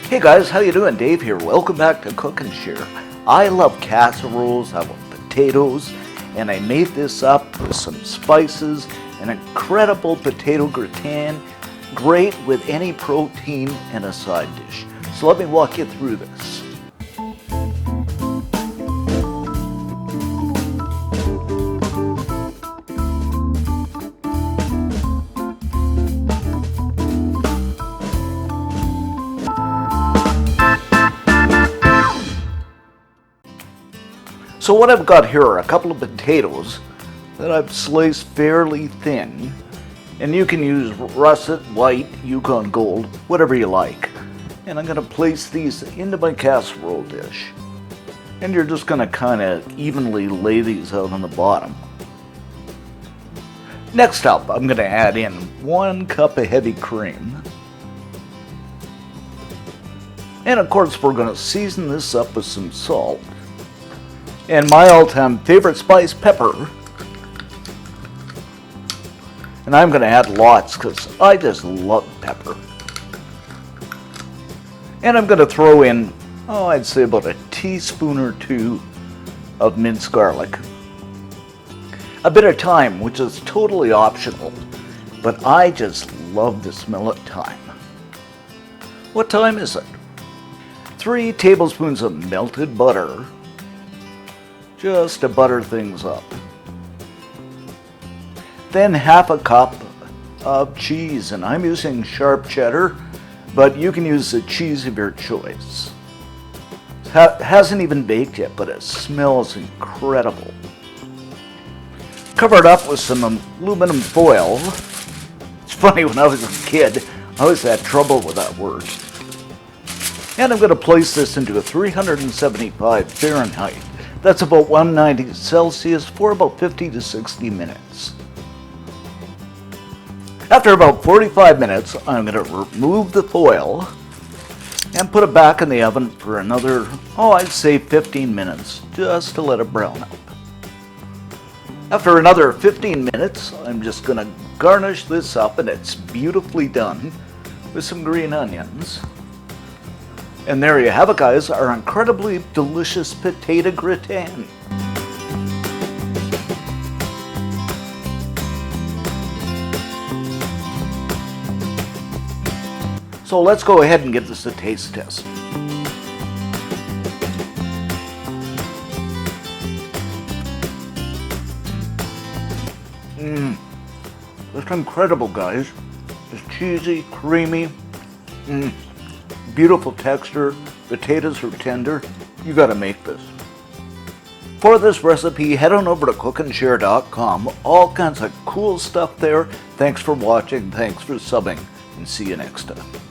Hey guys, how you doing? Dave here. Welcome back to Cook and Share. I love casseroles, I love potatoes, and I made this up with some spices, an incredible potato gratin, great with any protein and a side dish. So let me walk you through this. So what I've got here are a couple of potatoes that I've sliced fairly thin, and you can use russet, white, Yukon Gold, whatever you like. And I'm going to place these into my casserole dish. And you're just going to kind of evenly lay these out on the bottom. Next up, I'm going to add in 1 cup of heavy cream. And of course, we're going to season this up with some salt. And my all-time favorite spice, pepper. And I'm going to add lots because I just love pepper. And I'm going to throw in, I'd say about a teaspoon or 2 of minced garlic. A bit of thyme, which is totally optional, but I just love the smell of thyme. What time is it? 3 tablespoons of melted butter. Just to butter things up. Then half a cup of cheese, and I'm using sharp cheddar, but you can use the cheese of your choice. It hasn't even baked yet, but it smells incredible. Cover it up with some aluminum foil. It's funny, when I was a kid, I always had trouble with that word. And I'm going to place this into a 375 Fahrenheit. That's about 190 Celsius for about 50 to 60 minutes. After about 45 minutes, I'm going to remove the foil and put it back in the oven for another, I'd say 15 minutes, just to let it brown up. After another 15 minutes, I'm just going to garnish this up, and it's beautifully done with some green onions. And there you have it, guys, our incredibly delicious potato gratin. So let's go ahead and give this a taste test. It's incredible, guys. It's cheesy, creamy. Beautiful texture, potatoes are tender. You gotta make this. For this recipe, head on over to cookandshare.com. All kinds of cool stuff there. Thanks for watching, thanks for subbing, and see you next time.